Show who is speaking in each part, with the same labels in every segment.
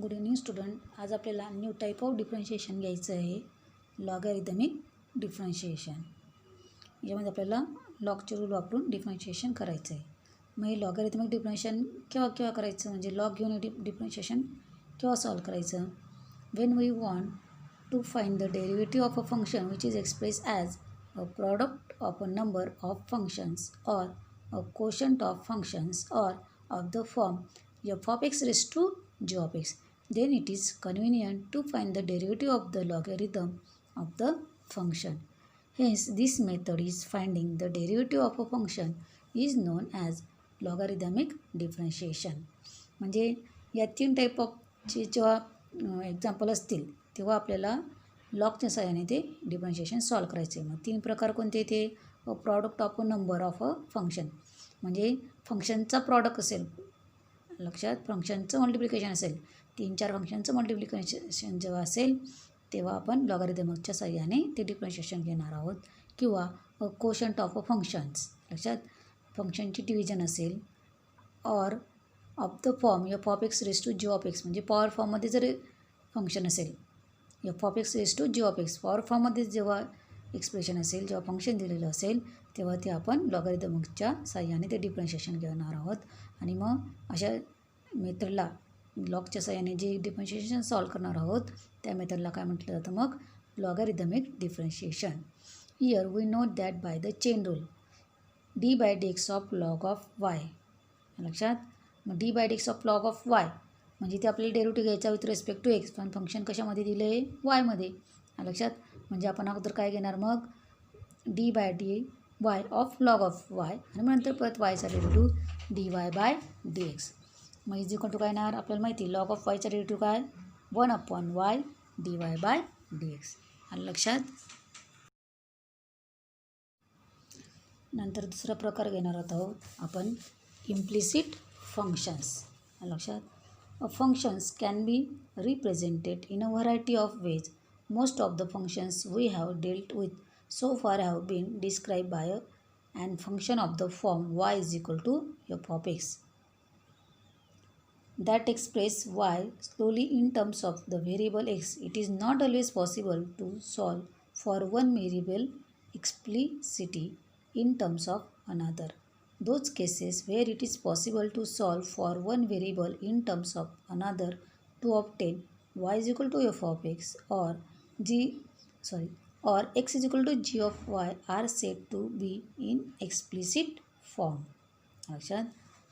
Speaker 1: Good evening student. आज आपल्याला new type of differentiation घ्यायचं आहे, लॉगॅरिथमिक डिफरन्शिएशन. यामध्ये आपल्याला लॉगचे रूल वापरून डिफरन्शिएशन करायचं आहे. मग हे लॉगॅरिथमिक डिफरन्शिएशन केव्हा करायचं, म्हणजे लॉग घेऊन डिफरन्शिएशन केव्हा सॉल्व करायचं? When we want to find the derivative of a function which is express as a product of a number of functions or a quotient of functions or of the form f of x raised to g of x, then it is convenient to find the derivative of the logarithm of the function. Hence, this method is finding the derivative of a function is known as logarithmic differentiation. म्हणजे या तीन type ऑफचे जेव्हा example असतील तेव्हा आपल्याला लॉगच्या सहाय्याने ते differentiation solve करायचे. मग तीन प्रकार कोणते ते? Product of a number of a function, म्हणजे फंक्शनचा प्रॉडक्ट असेल, लक्षात, फंक्शनचं मल्टिप्लिकेशन असेल, 3-4 फंक्शनचं मल्टिप्लिकेशन जेव्हा असेल तेव्हा आपण लॉगॅरिथमिकच्या साहाय्याने ते डिफरन्शिएशन घेणार आहोत. किंवा कोशंट ऑफ अ फंक्शन्स, लक्षात, फंक्शनची डिव्हिजन असेल, or of the form f of x raise to g of x, म्हणजे पॉवर फॉर्ममध्ये जर फंक्शन असेल, f of x raise to g of x power फॉर्ममध्ये जेव्हा एक्सप्रेशन असेल, जेव्हा फंक्शन दिलेलं असेल तेव्हा ते आपण लॉगॅरिथमिकच्या साहाय्याने ते डिफरन्शिएशन घेणार आहोत. आणि मग अशा मेथडला, लॉगच्या साहाय्याने जे डिफरन्शिएशन सॉल्व करणार आहोत त्या मेथडला काय म्हटलं जातं? मग logarithmic differentiation. Here we note that by the chain rule d by d x of log of y, लक्षात, मग d by d x of log of y म्हणजे ते आपल्याला डेरिव्हेटिव्ह घ्यायचा विथ रिस्पेक्ट टू एक्स, पण function कशामध्ये दिलं आहे? वायमध्ये, लक्षात. म्हणजे आपण अगोदर काय घेणार? मग d by d y of log of y, आणि नंतर परत वायचा derivative d y by d x. मग इज इक्वल टू काय येणार? आपल्याला माहिती लॉग ऑफ वायचा डेरिव्हेटिव्ह काय? 1/y d y by d x. आलं लक्षात. नंतर दुसरा प्रकार घेणार आहोत आपण, इम्प्लिसिट फंक्शन्स, लक्षात. Functions can be represented in a variety of ways. Most of the functions we have dealt with so far have been described by an function of the form y is equal to f of x that express y slowly in terms of the variable x. It is not always possible to solve for one variable explicitly in terms of another. Those cases where it is possible to solve for one variable in terms of another to obtain y is equal to f of x or x is equal to g of y are said to be in explicit form. लक्षात,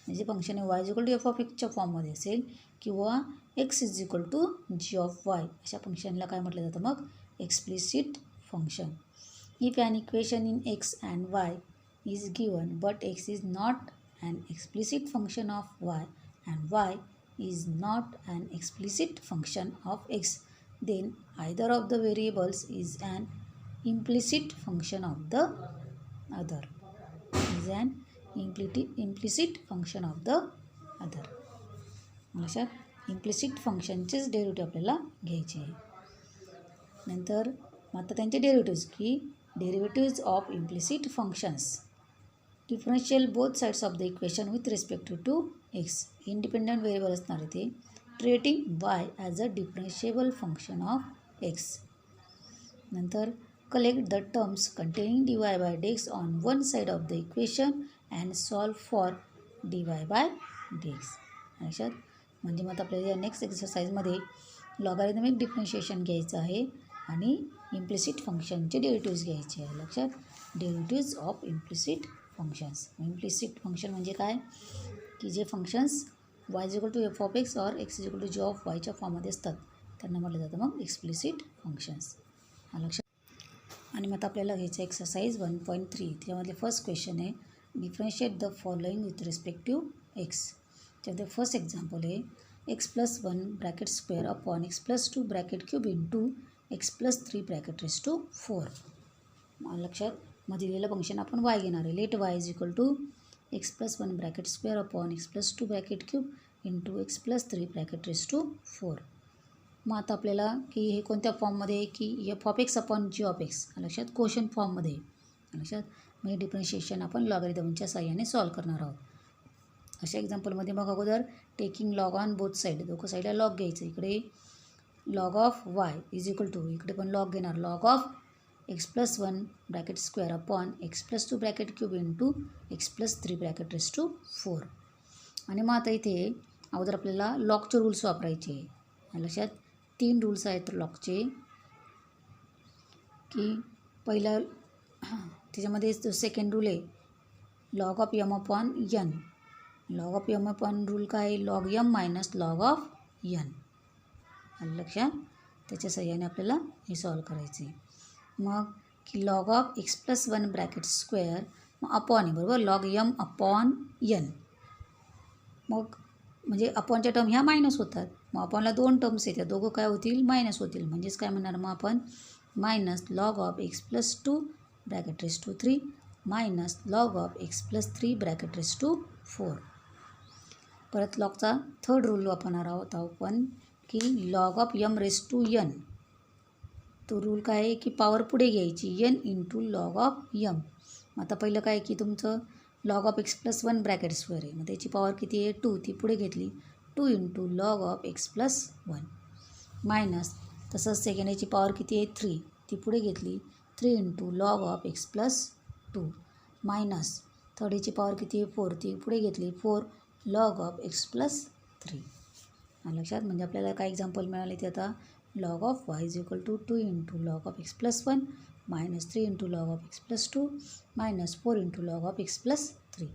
Speaker 1: म्हणजे function y is equal to f of x च्या फॉर्ममध्ये असेल किंवा x is equal to g of y अशा फंक्शनला काय म्हटलं जातं? मग explicit function. If an equation in x and y is given but x is not an explicit function of y and y is not an explicit function of x, then either of the variables is an implicit function of the other. Is an implicit function of the other. लक्षात, implicit फंक्शनचेच derivative आपल्याला घ्यायचे आहे. नंतर आता त्यांचे derivatives, की derivatives of implicit functions differential both sides of the equation with respect to x. Independent variable असणार ते, treating y as a differentiable function of x. नंतर collect the terms containing dy by dx on one side of the equation and solve for dy by dx. लक्षात, म्हणजे मग आपल्याला या next एक्सरसाइजमध्ये logarithmic differentiation घ्यायचं आहे आणि इम्प्लिसिट फंक्शनचे डेरिव्हेटिव्ज घ्यायचे आहे. लक्षात, derivatives of implicit functions. Implicit function म्हणजे काय? की जे functions y is equal to f of x और x is equal to g of वायच्या फॉर्ममध्ये असतात त्यांना म्हटलं जातं मग एक्सप्लिसिट फंक्शन्स. लक्षात. आणि मग आपल्याला घ्यायचं एक्सरसाइज 1.3. त्यामध्ये फर्स्ट क्वेश्चन आहे, differentiate the following with respective x. त्यामध्ये फर्स्ट एक्झाम्पल आहे x+1 bracket square upon x+2 bracket cube into x+3 bracket raise to 4. लक्षात, मग दिलेलं फंक्शन आपण y घेणार आहे. Let y is equal to x+1 bracket square upon x+2 bracket cube into x+3 bracket raise to 4. मग आता आपल्याला की हे कोणत्या फॉर्ममध्ये आहे? की f of x upon g of x, लक्षात, कोशन फॉर्ममध्ये, लक्षात. मग हे डिफरन्शिएशन आपण लॉगॅरिथमच्या साहाय्याने सॉल्व करणार आहोत. अशा एक्झाम्पलमध्ये मग अगोदर taking log on both side, दोघं साईडला लॉग घ्यायचं. इकडे log of y is equal to, इकडे पण लॉग घेणार, log of x plus 1 bracket square upon x plus 2 bracket cube into x plus 3 bracket raise to 4. आणि मग आता इथे अगोदर आपल्याला लॉगचे रूल्स वापरायचे आहे. लक्षात 3 रूल्स आहेत लॉगचे, की पहिला त्याच्यामध्ये जो सेकंड रूल आहे log of m upon n. Log of m upon rule काय आहे, log m minus log of n. लक्षात, त्याच्या सहाय्याने आपल्याला हे सॉल्व करायचे. मग की log of x plus 1 bracket square मग अपॉन आहे, बरोबर, लॉग यम अपॉन यन. मग म्हणजे अपॉनच्या टर्म ह्या मायनस होतात, मग अपॉनला 2 टर्म्स येतात, दोघं काय होतील, मायनस होतील. म्हणजेच काय म्हणणार मग आपण, minus log of x plus 2 bracket raise to 3 minus log of x plus 3 bracket raise to 4. परत लॉगचा थर्ड रूल वापरणार आहोत आपण, की log of m raise to n. तो रूल काय आहे, की पॉवर पुढे घ्यायची, n into log of m. आता पहिलं काय की तुमचं log of x plus 1 bracket square आहे, मग त्याची पॉवर किती आहे, 2, ती पुढे घेतली, 2 into log of x plus 1 minus, तसंच सेकंड याची पॉवर किती आहे, 3, ती पुढे घेतली, 3 into log of x plus 2 minus third याची पॉवर किती आहे, 4, ती पुढे घेतली, 4 लॉग ऑफ एक्स प्लस 3. लक्षात, म्हणजे आपल्याला काय एक्झाम्पल मिळाले ते आता log of y is equal to 2 into log of x plus 1 minus 3 into log of x plus 2 minus 4 into log of x plus 3.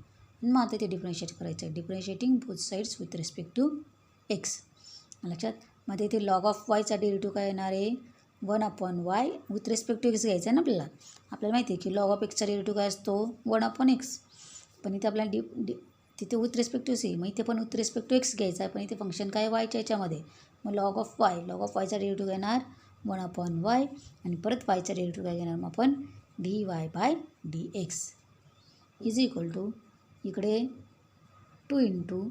Speaker 1: मग आता ते डिफरन्शिएट करायचं आहे, differentiating both sides with respect to x. लक्षात, मध्ये ते log of वायचा derivative काय येणार आहे, 1 upon y with respect to x घ्यायचा आहे ना आपल्याला माहिती आहे की लॉग ऑफ एक्सचा डेरिव्हेटिव्ह काय असतो, 1 अपॉन एक्स. पण इथे आपल्याला तिथे विथ रिस्पेक्ट टू सी, मग इथे पण विथ रिस्पेक्ट टू एक्स घ्यायचा आहे, पण इथे फंक्शन काय वायच्या याच्यामध्ये, मग लॉग ऑफ वायचा डेरिव्हेटिव्ह घेणार 1 अपॉन वाय आणि परत वायचा डेरिव्हेटिव्ह काय घेणार मग आपण d y by d x is equal to इकडे 2 इंटू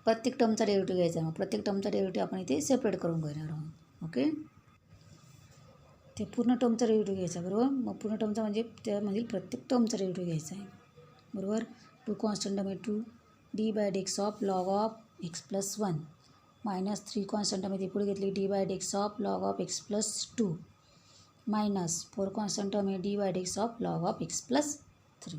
Speaker 1: प्रत्येक टर्मचा डेरिव्हेटिव्ह घ्यायचा आहे, मग प्रत्येक टर्मचा डेरिव्हेटिव्ह आपण इथे सेपरेट करून घेणार आहोत. ओके, ते पूर्ण टर्मचा डेरिव्हेटिव्ह घ्यायचा, बरोबर. मग पूर्ण टर्मचा म्हणजे त्यामधील प्रत्येक टर्मचा डेरिव्हेटिव्ह घ्यायचा आहे, बरोबर. 2 constant term to d by d x of log of x plus 1 minus 3 constant term पुढे घेतली d by d x of log of x plus 2 minus 4 constant term d by d x of log of x plus 3.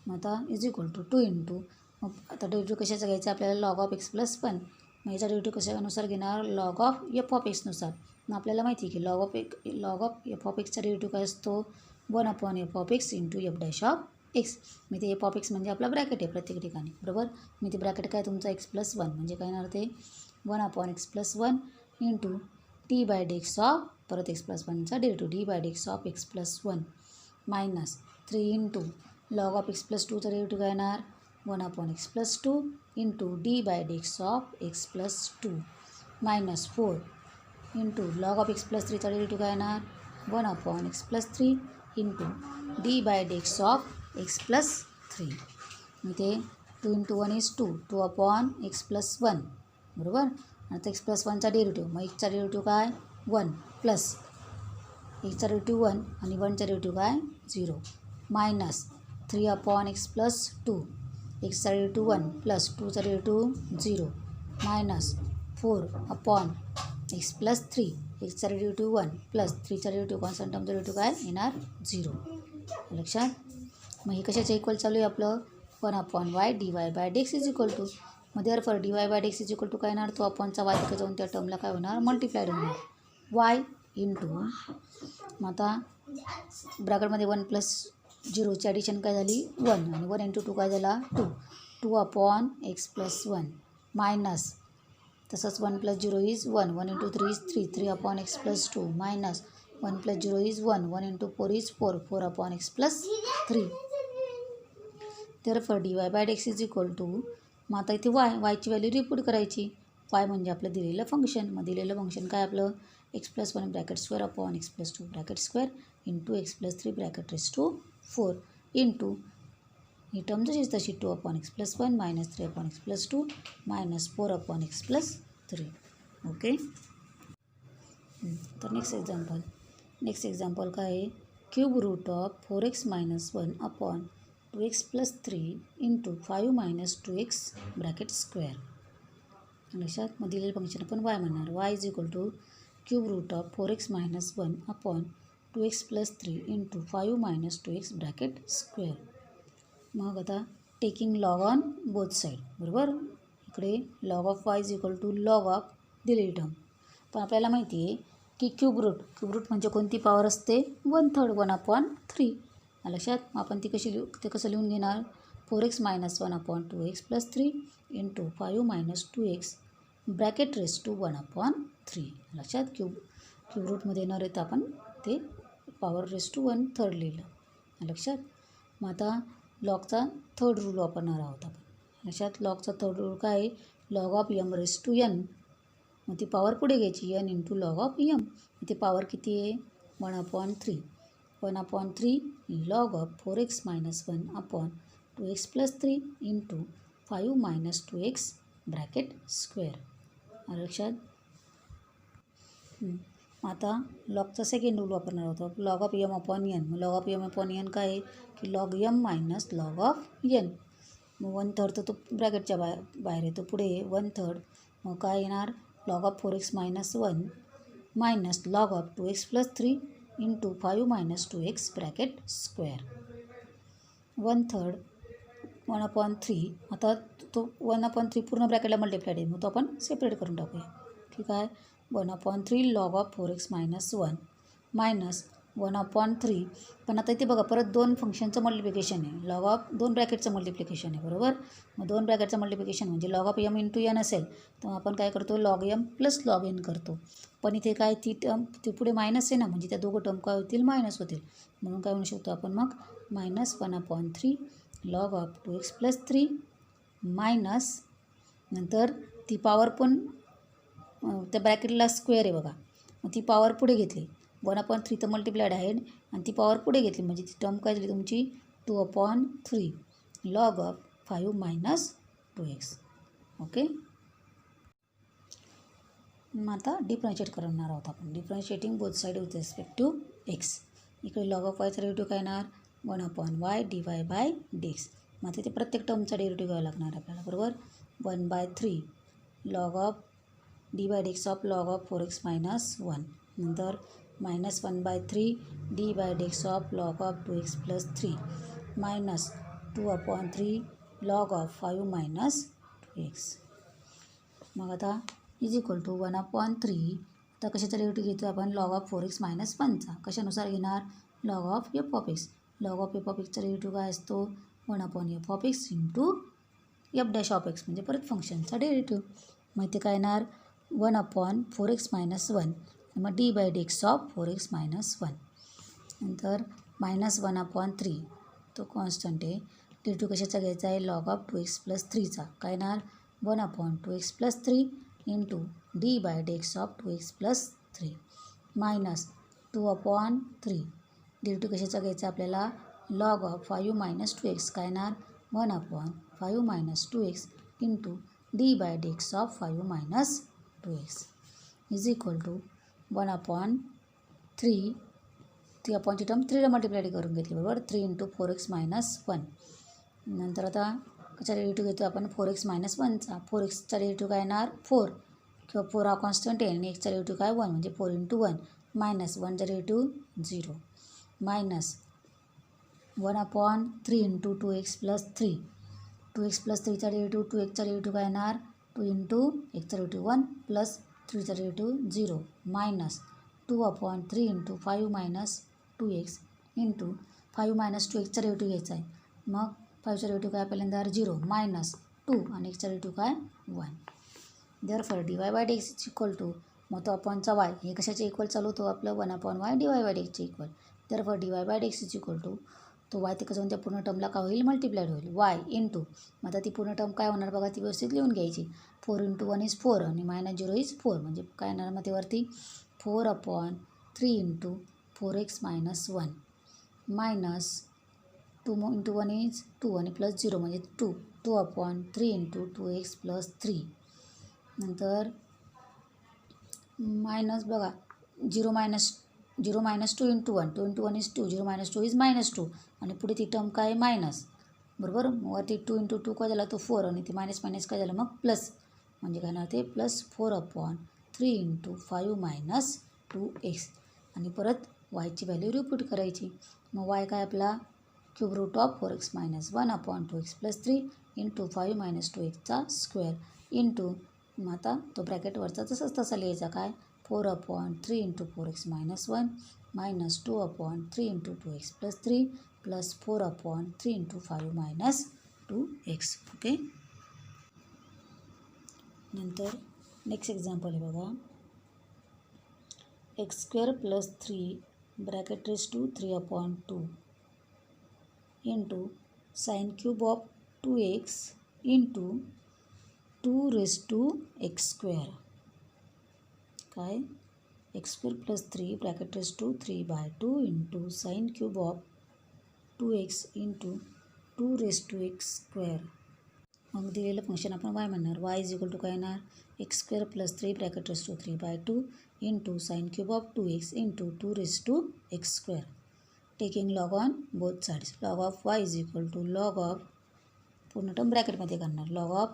Speaker 1: मग आता is equal to 2 into, मग आता derivative कशाचा घ्यायचा आपल्याला, log of x plus 1, मग याचा डेरिव्हेटिव्ह कशानुसार घेणार, लॉग ऑफ एफ ऑफ एक्सनुसार. मग आपल्याला माहिती आहे की लॉग ऑफ एफ ऑफ एक्सचा डेरिव्हेटिव्ह काय असतो, 1 upon f of x into f dash of x. मी ते एफ ऑफ एक्स म्हणजे आपला ब्रॅकेट आहे प्रत्येक ठिकाणी, बरोबर. मी ते ब्रॅकेट काय तुमचा एक्स प्लस 1 म्हणजे काय येणार ते 1 upon x plus 1 into d by d x of परत एक्स प्लस 1चा derivative d by d x of x plus 1 minus 3 into log of x plus 2चा डेरिव्हेटिव्ह काय येणार 1 upon x plus 2 into d by d x of x plus 2 minus 4 into log of x plus 3चा derivative काय येणार 1 upon x plus 3 into d by d x of x plus 3. इथे 2 into 1 is 2 upon x plus 1, बरोबर. आता x plus 1चा derivative, मग एक्सचा derivative काय 1 प्लस एक्सचा डेरिव्हेटिव्ह 1 आणि 1चा डेरिव्हेटिव्ह काय 0 मायनस 3 अपॉन एक्स प्लस 2 एक्सचा डेरिव्हेटिव्ह 1 प्लस 2चा derivative 0 minus 4 upon x plus 3 एक्सचा डेरिव्हेटिव्ह 1 प्लस 3चा डेरिव्हेटिव्ह कॉन्स्टंट टर्मचा डेरिव्हेटिव्ह काय येणार 0. लक्षात, मग हे कशाचं इक्वल चालू आहे आपलं 1 upon y d y by d x is equal to, मग therefore d y by d x is equal to काय येणार, तो अपॉनचा वाय तिथे जाऊन त्या टर्मला काय होणार मल्टिप्लाइड होणार वाय इंटू, मग आता ब्रॅकेटमध्ये 1 प्लस 0ची ॲडिशन काय झाली 1 आणि 1 इंटू 2 काय झाला 2 अपॉन एक्स प्लस 1 मायनस तसंच 1 plus 0 is 1 1 into 3 is 3 upon x plus 2 minus 1 plus 0 is 1 1 into 4 is 4 upon x plus 3. Therefore d y by d x is equal to, मग आता इथे वायची value रिपूट करायची, वाय म्हणजे आपलं दिलेलं फंक्शन, मग दिलेलं फंक्शन काय आपलं x plus 1 bracket square upon x plus 2 bracket square into x plus 3 bracket raise to 4 into ही टर्म तशीच तशी 2 upon x plus 1 minus 3 upon x plus 2 minus 4 upon x plus 3. Okay, तर next example काय आहे, cube root of 4x minus 1 upon 2x plus 3 into 5 minus 2x bracket square. लक्षात मग दिलेलं function आपण y म्हणणार. y is equal to cube root of 4x minus 1 upon 2x plus 3 into 5 minus 2x bracket square. मग आता taking log on both side, बरोबर. इकडे log of y is equal to log of दिलेली term. पण आपल्याला माहिती आहे की क्यूब रूट म्हणजे कोणती पॉवर असते 1/3 1/3. लक्षात आपण ती कसं लिहून घेणार. 4x minus 1 upon 2x plus 3 into 5 minus 2x bracket raise to 1/3. लक्षात क्यूब रूटमध्ये न येता आपण ते पॉवर रेस टू 1/3 लिहिलं. लक्षात. मग आता लॉगचा थर्ड रूल वापरणार आहोत आपण. लक्षात लॉगचा थर्ड रूल काय आहे. Log of m raise to n. मग ती पॉवर पुढे घ्यायची n into log of m. इथे पॉवर किती आहे 1/3. 1/3 log of 4x minus 1 upon 2x plus 3 into 5 minus 2x bracket square. लक्षात. आता लॉगचा सेकंड रूल वापरणार होतो. Log of m upon n. मग log of m upon n काय आहे की log m minus log of n. मग 1/3 तर तो ब्रॅकेटच्या बाहेर येतो, पुढे 1/3. मग काय येणार log of 4x minus 1 minus log of 2x plus 3 into 5 minus 2x bracket square. 1/3 1/3. आता तो 1/3 पूर्ण ब्रॅकेटला मल्टिप्लाइड आहे, मग तो आपण सेपरेट करून टाकूया. ठीक आहे. 1/3 log of 4x minus 1 minus 1/3. पण आता इथे बघा परत दोन फंक्शनचं मल्टिप्लिकेशन आहे. लॉग ऑफ 2 ब्रॅकेटचं मल्टिप्लिकेशन आहे, बरोबर. मग 2 ब्रॅकेटचं मल्टिप्लिकेशन म्हणजे log of m into n असेल तर आपण काय करतो log m plus log n करतो. पण इथे काय ती टर्म ते पुढे मायनस आहे ना, म्हणजे त्या दोघं टर्म काय होतील मायनस होतील. म्हणून काय म्हणू शकतो आपण मग minus 1/3 log of 2x plus 3 minus नंतर ती पॉवर पण त्या ब्रॅकेटला स्क्वेअर आहे बघा. मग ती पॉवर पुढे घेतली 1/3 तर मल्टिप्लाइड आहे आणि ती पॉवर पुढे घेतली म्हणजे ती टर्म काय झाली तुमची 2/3 log of 5 minus 2x. Okay. मग आता डिफरन्शिएट करणार आहोत आपण. Differentiating both side with respect to x. इकडे लॉग ऑफ वायचा डेरिव्हेटिव्ह काय येणार 1/y dy/dx. मग आता ते प्रत्येक टर्मचा डेरिव्हेटिव्ह घ्यावा लागणार आपल्याला, बरोबर. 1/3 log of dy/dx of log of 4x minus 1 नंतर minus 1/3 dy/dx of log of 2x plus 3 minus 2/3 log of 5 minus 2x. मग आता इज इक्वल टू 1/3. आता कशाचा डेरिव्हेटिव्ह घेतो आपण लॉग ऑफ 4x मायनस 1चा. कशानुसार घेणार log of f of x. Log of f of xचा डेरिव्हेटिव्ह काय असतो 1/f of x into f dash of x म्हणजे परत फंक्शनचा डेरिव्हेटिव्ह. मग इथे काय येणार 1/4x मायनस 1 मग dy/dx ऑफ 4x मायनस 1 नंतर मायनस 1/3 तो कॉन्स्टंट आहे. डेरिव्हेटिव्ह कशाचा घ्यायचा आहे लॉग ऑफ 2x प्लस 3चा. काय येणार 1/2x plus 3 into dy/dx of 2x plus 3 minus 2/3. Derivative कशाचा घ्यायचा आपल्याला लॉग ऑफ 5 मायनस 2x. काय येणार 1/5 minus 2x into dy/dx of 5 minus 2x is equal to 1/3. ती अपॉनची टर्म 3ला मल्टिप्लाइड करून घेतली, बरोबर. 3 इंटू 4x मायनस 1. नंतर आता कशा डेरिव्हेटिव्ह घेतो आपण 4x मायनस 1चा. 4xचा डेरिव्हेटिव्ह काय येणार 4 किंवा 4 हा कॉन्स्टंट आहे आणि xचा डेरिव्हेटिव्ह काय 1 म्हणजे 4 इंटू 1 मायनस 1चा derivative 0 minus 1/3 into 2x plus 3. 2x plus 3चा डेरिव्हेटिव्ह 2xचा डेरिव्हेटिव्ह काय येणार 2 इंटू xचा डेरिव्हेटिव्ह 1 प्लस 3चा derivative 0 minus 2/3 into 5 minus 2x into 5 minus 2xचा डेरिव्हेटिव्ह घ्यायचा आहे. मग 5चा डेरिव्हेटिव्ह काय पहिल्यांदा 0 मायनस 2 आणि xचा डेरिव्हेटिव्ह काय 1. Therefore dy/dx is equal to मग तो अपॉनचा y हे कशाचे इक्वल चालू होतो आपलं 1/y dy/dxचे equal. Therefore dy/dx is equal to तो y तिकडे जाऊन त्या पूर्ण टर्मला काय होईल मल्टिप्लाइड होईल y इंटू. मग आता ती पूर्ण टर्म काय होणार बघा ती व्यवस्थित लिहून घ्यायची. 4 इंटू 1 इज 4 आणि मायनस 0 इज 4 म्हणजे काय येणार मग ते वरती 4/3 into 4x minus 1 minus 2 into 1 is 2 आणि प्लस 0 म्हणजे 2/3 इंटू 2x प्लस 3 नंतर मायनस बघा 0 minus 2 into 1 2 into 1 is 2 0 minus 2 is minus 2 आणि पुढे ती टर्म काय मायनस बरोबर. वरती 2 × 2 काय झाला तो 4 आणि ते मायनस मायनस काय झालं मग प्लस, म्हणजे काय ना ते +4/3 × 5 - 2x आणि परत yची व्हॅल्यू रिपीट करायची. मग y काय आपला √4x - 1/2x + 3 × 5 - 2x² इंटू, मग आता तो ब्रॅकेट वरचा तसंच तसा लिहायचा काय 4/3 × 4x - 1 - 2/3 × 2x + 3 + 4/3 × 5 - 2x. ओके. नंतर नेक्स्ट एक्झाम्पल आहे बघा. x² + 3 bracket raise to 3/2 into sin³ 2x into 2⁻x². काय x² + 3 bracket raise to 3/2 into sin³ 2x into 2⁻x². मग दिलेलं फंक्शन आपण y म्हणणार. y = काय येणार x² + 3 bracket raise to 3/2 into sin³ 2x into 2⁻x². Taking log on both sides. Log of y = log of, पूर्ण term ब्रॅकेटमध्ये करणार, log of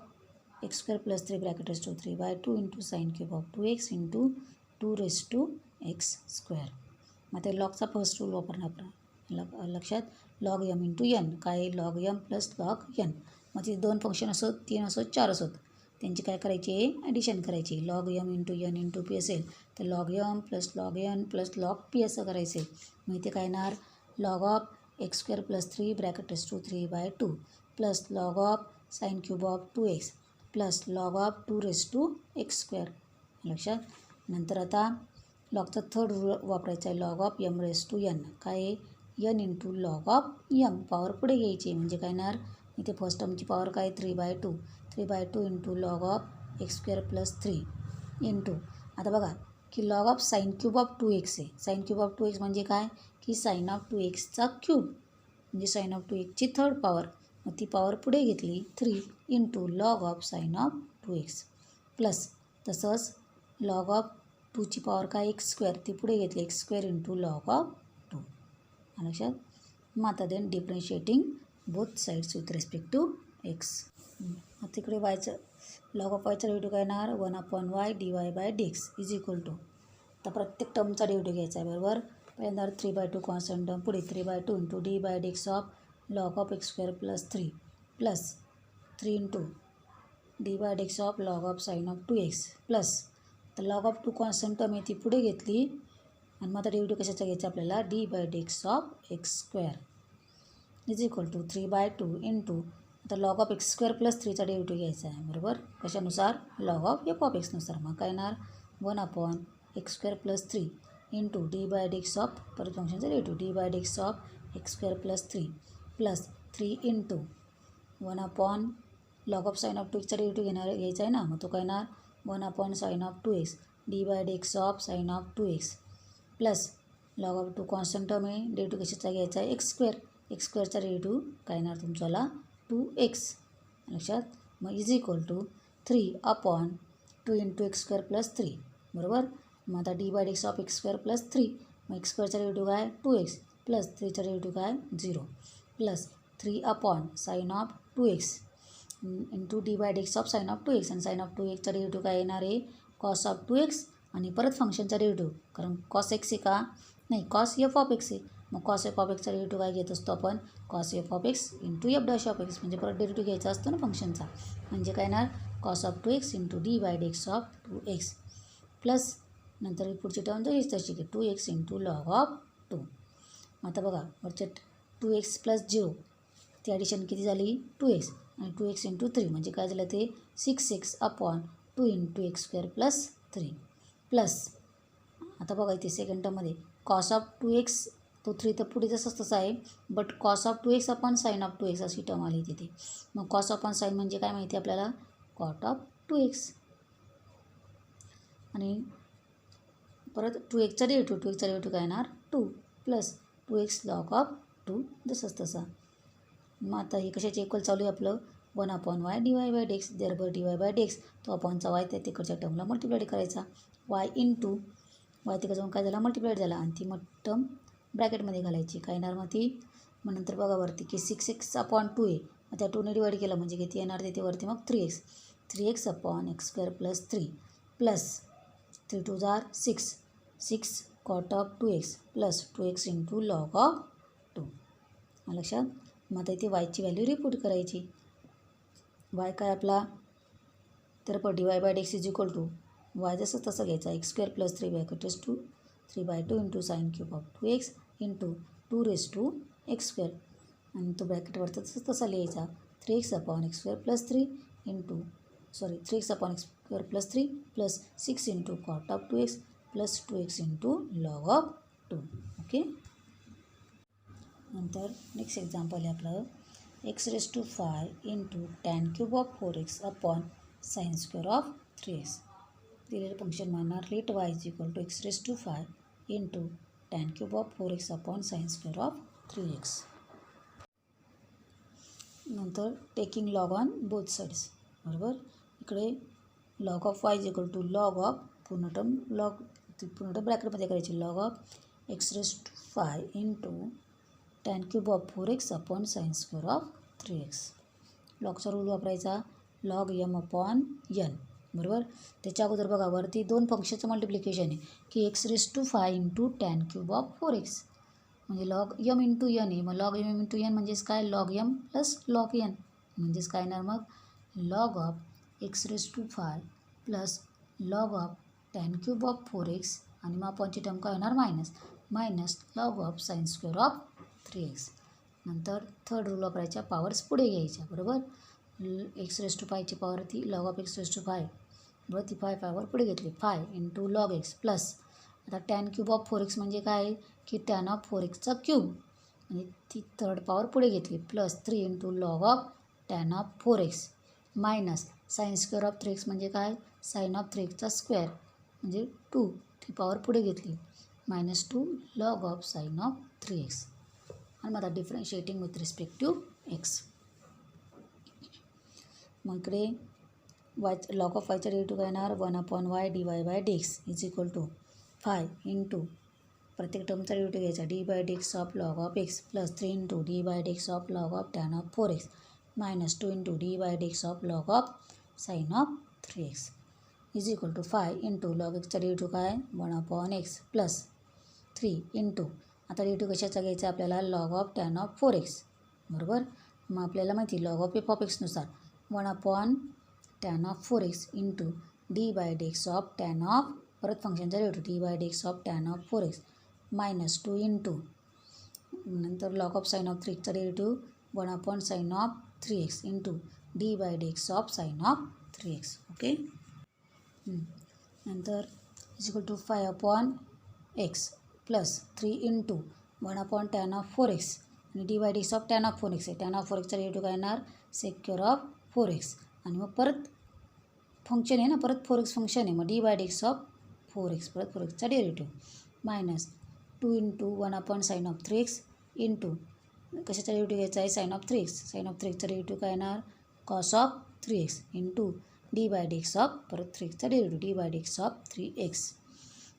Speaker 1: x² + 3 bracket raise to 3/2 into sin³ 2x into 2⁻x². मग ते लॉगचा first rule वापरणार आपण. लक्षात log m × n. काय लॉग m + लॉग n. मग ते 2 फंक्शन असोत, 3 असोत, 4 असोत, त्यांची काय करायची आहे ॲडिशन करायची. Log m × n into p असेल तर log m + log n + log p असं करायचं आहे. मग इथे काय येणार log of x² + 3 bracket raise to 3/2 plus log of sin³ 2x plus log of 2⁻x². लक्षात. नंतर आता लॉगचा थर्ड रूल वापरायचा आहे. Log of m⁻n. काय आहे n into log of m. Power पुढे घ्यायची म्हणजे काय येणार इथे फर्स्ट टर्मची पॉवर काय 3/2 into log of x² + 3 into, आता बघा की लॉग ऑफ sin³ 2x आहे. sin³ 2x म्हणजे काय की sin² चा क्यूब म्हणजे sin² ची थर्ड पॉवर. मग ती पॉवर पुढे घेतली 3 into log of sin² plus तसंच लॉग ऑफ 2ची पॉवर काय x² ती पुढे घेतली x² इंटू लॉग ऑफ 2. लक्षात. मग आता then differentiating both sides with respect to x. मग तिकडे वायचं लॉग ऑफ वायचा डेरिव्हेटिव्ह काय येणार 1/y dy/dx is equal to, आता प्रत्येक टर्मचा डेरिव्हेटिव्ह घ्यायचा आहे बरोबर. पहिल्यांदा 3/2 कॉन्स्टंट टर्म, पुढे 3/2 into dy/dx of log of x² + 3 plus 3 into dy/dx of log of sin² plus, तर लॉग ऑफ 2 कॉन्स्टंट टर्म आहे ती पुढे घेतली आणि मग आता डेरिव्हेटिव्ह कशाचा घ्यायचा आपल्याला dy/dx of x² is equal to 3/2 into, आता लॉग ऑफ x² + 3चा डेरिव्हेटिव्ह घ्यायचा आहे बरोबर. कशानुसार लॉग ऑफ f(x) नुसार. मग काय येणार 1/x² + 3 इंटू dy/dx ऑफ, परत फंक्शनचा derivative dy/dx of x² + 3 plus 3 into 1 log of sin²चा डेरिव्हेटिव्ह घ्यायचा आहे ना. मग तो काय येणार 1/sin² dy/dx of sin² plus log of 2 constant term आहे, डेरिव्हेटिव्ह कशाचा घ्यायचा आहे x²चा डेरिव्हेटिव्ह काय येणार तुमच्याला 2x. लक्षात. मग is equal to 3/2 into x² + 3 बरोबर. मग आता dy/dx ऑफ x² + 3, मग x²चा डेरिव्हेटिव्ह काय 2x प्लस 3चा डेरिव्हेटिव्ह काय 0 plus 3/sin² into dy/dx of sin² आणि sin²चा डेरिव्हेटिव्ह काय येणार आहे cos² आणि परत फंक्शनचा डेरिव्हेटिव्ह, कारण cos x आहे का नाही cos f(x) आहे. मग cos f(x)चा डेरिव्हेटिव्ह काय घेत असतो आपण cos f(x) इंटू f'(x) म्हणजे परत डेरिव्हेटिव्ह घ्यायचा असतो ना फंक्शनचा. म्हणजे काय येणार cos² into dy/dx of 2x plus नंतर पुढची टर्म तशीच तशी की 2x इंटू लॉग ऑफ 2. आता बघा वरच्या 2x + 0 ती ॲडिशन किती झाली 2x आणि 2x इंटू 3 म्हणजे काय झालं ते 6x/2 इंटू x² + 3 प्लस, आता बघा इथे सेकंड टर्ममध्ये cos² तो 3 तर पुढे जसंच तसं आहे, बट cos² अपॉन sin² अशी टर्म आली तिथे. मग cos अपॉन sin म्हणजे काय माहिती आपल्याला cot² आणि परत 2xचा डेरिव्हेटिव्ह काय येणार 2 प्लस 2x लॉग ऑफ 2 जसंच तसा. मग आता हे कशाचे इक्वल चालू आहे आपलं 1/y dy/dx देअरबाय dy/dx तो अपॉनचा y त्या तिकडच्या टर्मला मल्टिप्लाइड करायचा y इंटू y तिकडे जाऊन काय झाला मल्टिप्लाइड झाला आणि ती मग टर्म ब्रॅकेटमध्ये घालायची काय येणार मग ती. मग नंतर बघा वरती की 6x/2 आहे त्या 2ने डिवाईड केलं म्हणजे किती येणार तिथे वरती मग 3x. 3x upon x square plus 3 plus 3 2 जार 6 6 cot of 2x plus 2x into log of 2. लक्षात. मग आता इथे वायची व्हॅल्यू रिपूट करायची. वाय काय आपला तर d y by d x is equal to y जसं तसं घ्यायचा एक्स स्क्वेअर प्लस 3 बाय कटेस 2 3/2 into sine cube of 2x into 2 raise to x square आणि तो ब्रॅकेटवरचा तसा लिहायचा 3x upon x square plus 3 into 3x upon x square plus 3 plus 6 into cot of 2x plus 2x into log of 2. Okay. नंतर next example आहे आपलं x raise to 5 into tan cube of 4x upon sine square of 3x. दिलेलं फंक्शन म्हणणार let y is equal to x raise to 5 into tan cube of 4x upon sine square of 3x. नंतर taking log on both sides. बरोबर. इकडे log of y is equal to log of पूर्ण term ब्रॅकेटमध्ये करायची log of x raise to 5 into tan cube of 4x upon sine square of 3x. लॉगचा rule वापरायचा log m upon n. बरोबर. त्याच्या अगोदर बघा वरती 2 फंक्शनचं मल्टिप्लिकेशन आहे की x raise to 5 into tan cube of 4x म्हणजे लॉग m इंटू n आहे. मग लॉग m इंटू n म्हणजेच काय log m plus log n म्हणजेच काय येणार मग log of x raise to 5 plus log of tan cube of 4x आणि मग अपॉनची टर्म काय होणार minus log of sine square of 3x. नंतर थर्ड रूल वापरायच्या पॉवर्स पुढे घ्यायच्या. बरोबर. एक्स रेज टू 5ची पॉवर ती log of x raise to 5 बरोबर ती 5 पॉवर पुढे घेतली 5 इंटू लॉग एक्स प्लस आता टॅन क्यूब ऑफ 4x म्हणजे काय की टॅन ऑफ 4xचा क्यूब म्हणजे ती थर्ड पॉवर पुढे घेतली plus 3 into log of tan of 4x minus sine square of 3x म्हणजे काय साईन ऑफ 3xचा स्क्वेअर म्हणजे 2 ती पॉवर पुढे घेतली -2 log of sine of 3x. आणि मग आता differentiating with respect to x. मग इकडे वाय लॉग ऑफ वायचा डेरिव्हेटिव्ह काय येणार 1 upon y d y by d x is equal to 5 into प्रत्येक टर्मचा डेरिव्हेटिव्ह घ्यायचा d by d x of log of x plus 3 into d by d x of log of tan of 4x -2 into d by d x of log of sine of 3x is equal to 5 into log एक्सचा derivative काय 1 upon x plus 3 into आता derivative कशाचा घ्यायचा आपल्याला log of tan of 4x. बरोबर. मग आपल्याला माहिती लॉग ऑफ एफ ऑफ एक्सनुसार 1 upon tan of 4x into d by d x of tan of परत फंक्शनचा derivative d by d x of tan of 4x -2 into नंतर log of sine of 3xचा derivative 1 upon sine of 3x into d by d x of sine of 3x. Okay. नंतर is equal to 5 upon x plus 3 into 1 upon tan of 4x आणि d by d x of tan of 4x आहे tan of 4xचा derivative काय येणार secure of 4x आणि मग परत function आहे ना परत 4x फंक्शन आहे मग d by d x of 4x परत 4xचा derivative -2 into 1 upon sine of 3x into कशाचा डेरिव्हेटिव्ह घ्यायचा आहे sine of 3x sine of 3xचा डेरिव्हेटिव्ह काय येणार cos of 3x into d by d x of परत 3xचा derivative d by d x of 3x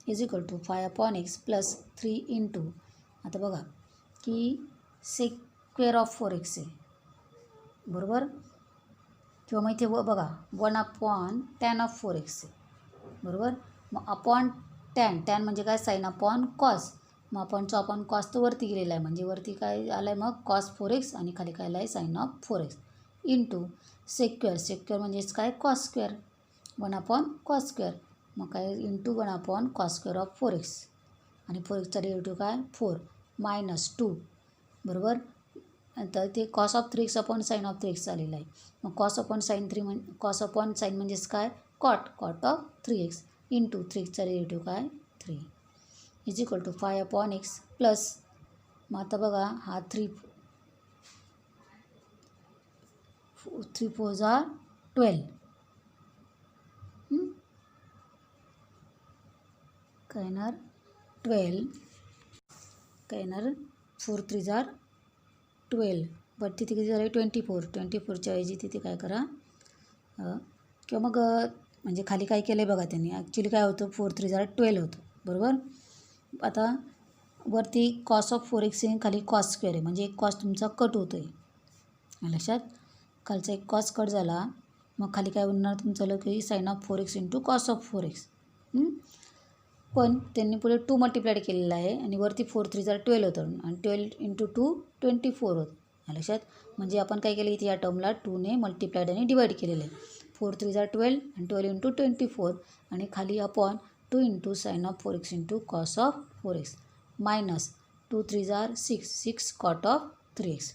Speaker 1: is equal to 5 upon x plus 3 into आता बघा की सेक्वेअर ऑफ 4x आहे. बरोबर. किंवा मग इथे बघा 1 अपॉन टॅन ऑफ 4x आहे. बरोबर. मग अपॉन टॅन म्हणजे काय साईन अपॉन कॉस मग अपॉनचा अपॉन कॉस तर वरती गेलेला आहे म्हणजे वरती काय आलं आहे मग कॉस 4x आणि खाली काय आलं आहे sine of 4x into secure म्हणजेच काय cos square 1 upon cos square मग काय into 1 upon cos square of 4x आणि 4xचा डेरिव्हेटिव्ह काय 4 -2. बरोबर. नंतर ते cos of 3x upon sine of 3x आलेलं आहे मग कॉस अपॉन साईन म्हणजेच काय कॉट ऑफ 3x इंटू 3xचा डेरिव्हेटिव्ह काय 3 is equal to 5 upon x plus मग आता बघा हा 3 4 जार 12 काय येणार 12 काय येणार 4 3 जार 12 बट तिथे किती झालं 24च्या ऐवजी तिथे काय करा किंवा मग म्हणजे खाली काय केलं आहे बघा त्यांनी ॲक्च्युली काय होतं 4 3 जार 12 होतं. बरोबर. आता वरती कॉस ऑफ 4x आहे खाली कॉस स्क्वेअर आहे म्हणजे एक कॉस तुमचा कट होतो आहे लक्षात खालचा एक कॉस कट झाला, मग खाली काय होणार तुमचं की sine of 4x into cos of 4x. पण त्यांनी पुढे 2 मल्टिप्लाइड केलेलं आहे आणि वरती 4 3 जर 12 होतं आणि 12 इंटू 2 24 होत. लक्षात, म्हणजे आपण काय केलं इथे या टर्मला 2ने मल्टिप्लाइड आणि डिवाईड केलेलं आहे. 4 3 जर 12 आणि 12 इंटू 24 आणि खाली upon 2 into sine of 4x into cos of 4x minus 2 3 जार 6 cot of 3x.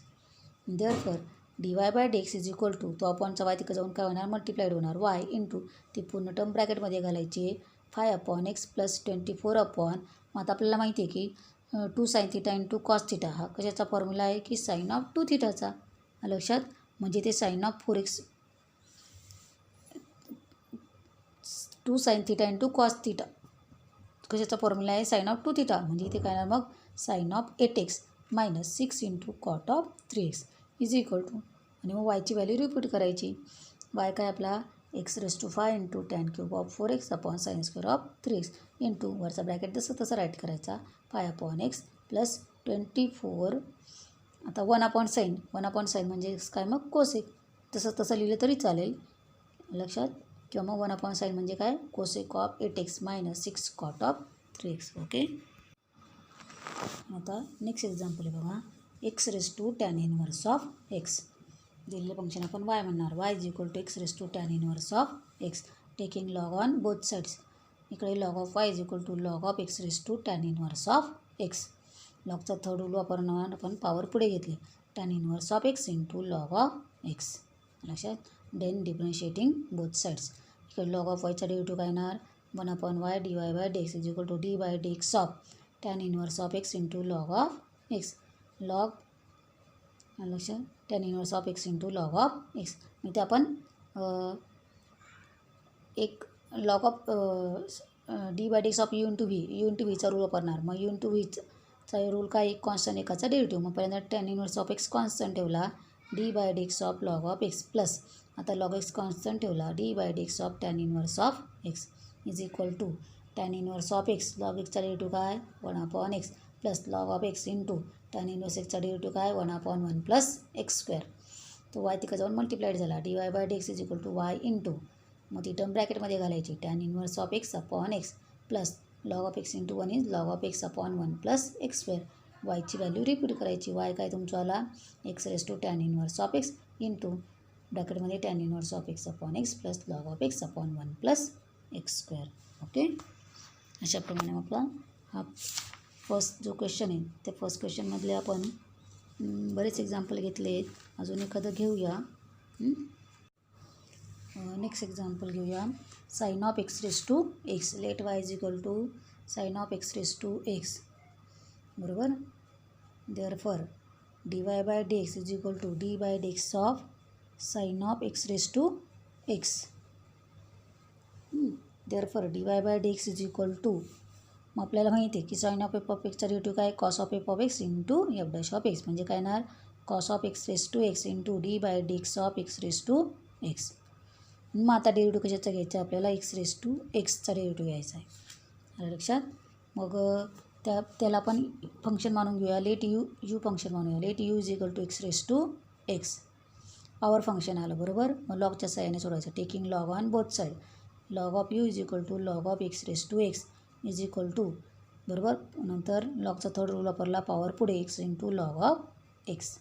Speaker 1: Therefore dy by dx is equal to, तो अपॉनचा वाय तिकडे जाऊन काय होणार मल्टिप्लाइड होणार y इंटू ती पूर्ण टर्म ब्रॅकेटमध्ये घालायची 5/x प्लस 24 अपॉन. मग आता आपल्याला माहिती आहे की 2 sine theta into cos theta हा कशाचा फॉर्म्युला आहे की साईन ऑफ 2 थिटाचा. लक्षात, म्हणजे ते sine of 4x 2 sine theta into cos theta कशाचा फॉर्म्युला आहे साईन ऑफ 2 थिटा, म्हणजे इथे काय मग sine of 8x minus 6 into cot of 3x is equal to, आणि मग वायची व्हॅल्यू रिपीट करायची. वाय काय आपला x⁵ into tan cube of 4x upon sine square of 3x into वरचा ब्रॅकेट जसं तसं राईट करायचा 5/x प्लस 24. आता 1/sin म्हणजे काय मग कोसेक, तसं लिहिलं तरी चालेल लक्षात, किंवा मग 1/sin म्हणजे काय cosec of 8x minus 6 cot of 3x. Okay, आता नेक्स्ट एक्झाम्पल आहे बघा. x⁵tan इनवर्स ऑफ x दिलेलं फंक्शन आपण y म्हणणार. y is equal to x⁵tan inverse of x taking log on both sides. इकडे log of y is equal to log of x⁵tan inverse of x. लॉगचा third rule वापरणार आपण power पुढे घेतली, tan inverse of x into log of x. लक्षात, then differentiating both sides. इकडे log of yचा derivative काय येणार 1/y dy by dx is equal to d by dx of tan inverse of x into log of x. Log लक्षात tan inverse of x into log of x, म्हणजे आपण एक log of d by dx of u into व्हीचा rule वापरणार. मग u into व्हीचा rule काय एक कॉन्स्टंट एकाचा डेरिव्हेटिव्ह. मग पहिल्यांदा tan inverse of x constant ठेवला d by dx of log of x plus आता लॉग x कॉन्स्टंट ठेवला d by dx of tan inverse of x is equal to tan inverse of x log xचा derivative काय 1/x plus log of x into tan inverse xचा derivative काय 1/1 plus x². तो y तिकडे जाऊन multiplied झाला dy by dx is equal to y into, मग ती टर्म ब्रॅकेटमध्ये घालायची tan inverse of x upon x plus log of x into 1 is log of x upon 1 plus x². वायची value repeat करायची. Y काय तुमचं आला x⁵tan inverse of x into ब्रॅकेटमध्ये tan inverse of x upon x plus log of x upon 1 plus x². Okay, अशाप्रमाणे आपला हा first जो क्वेश्चन आहे त्या फर्स्ट क्वेश्चनमधले आपण बरेच एक्झाम्पल घेतले आहेत. अजून एखादं घेऊया. नेक्स्ट एक्झाम्पल घेऊया. Sine of x⁵x let y is equal to sine of x⁵x बरोबर. Therefore dy by dx is equal to d by dx of sine of x⁵x. Therefore dy by dx is equal to, मग आपल्याला माहिती आहे की sine of f of एक्सचा derivative काय cos of f of x into f' of x, म्हणजे काय येणार cos of x⁵x into d by dx of x⁵x. मग आता डेरिव्हेटिव्ह कशाचा घ्यायचा आहे आपल्याला x⁵xचा डेरिव्हेटिव्ह घ्यायचा आहे. आलं लक्षात. मग त्याला आपण फंक्शन मानून घेऊया. लेट यू फंक्शन मानूया. Let u is equal to x⁵x power function आलं बरोबर. मग लॉगच्या साह्याने सोडायचं taking log on both side. Log of u is equal to log of x⁵x is equal to बरोबर. नंतर लॉगचा थर्ड रूल वापरला पॉवर पुढे x into log of x.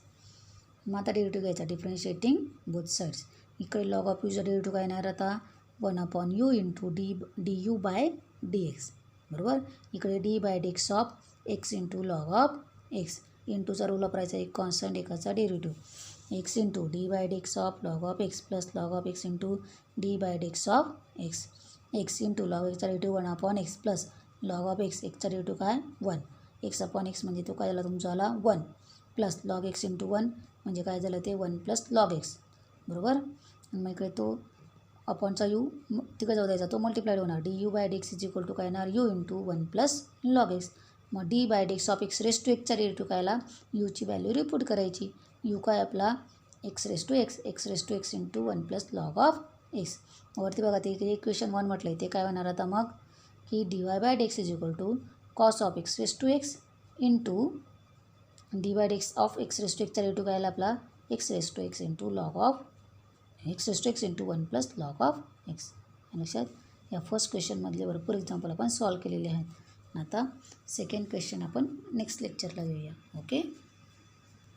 Speaker 1: मग आता डेरिव्हेटिव्ह घ्यायचा डिफरन्शिएटिंग बोथ साईड्स. इकडे लॉग ऑफ यूचा डेरिव्हेटिव्ह काय येणार आता 1/u into du by dx बरोबर. इकडे d by dx of x into log of x इंटूचा रूल वापरायचा एक कॉन्स्टंट एकाचा derivative x into d by dx of log of x plus log of x into d by dx of x. x into log एक्सचा derivative 1/x plus log of x एक्सचा derivative काय 1. x upon x म्हणजे तो काय झाला तुमचा आला 1 plus log x into 1 म्हणजे काय झालं ते 1 प्लस लॉग x बरोबर. मग इकडे तो अपॉनचा यू तिकडे जाऊ द्यायचा तो मल्टिप्लाइड होणार du by dx is equal to काय येणार u into 1 plus log x. मग d बाय dx ऑफ x⁵xचा डेरिव्हेटिव्ह काय आला यूची व्हॅल्यू रिपीट करायची. यू काय आपला x⁵x into 1 plus log of x. वरती बघा ते इक्वेशन 1 म्हटलं आहे ते काय होणार आता मग की dy by dx is equal to cos of x⁵x into d by dx of x⁵xचा डेरिव्हेटिव्ह काय आला आपला x⁵x into log of x raise to x into 1 plus log of x. लक्षात या फर्स्ट क्वेश्चनमधले भरपूर एक्झाम्पल आपण सॉल्व केलेले आहेत. आता सेकंड क्वेश्चन आपण नेक्स्ट लेक्चरला घेऊया. ओके.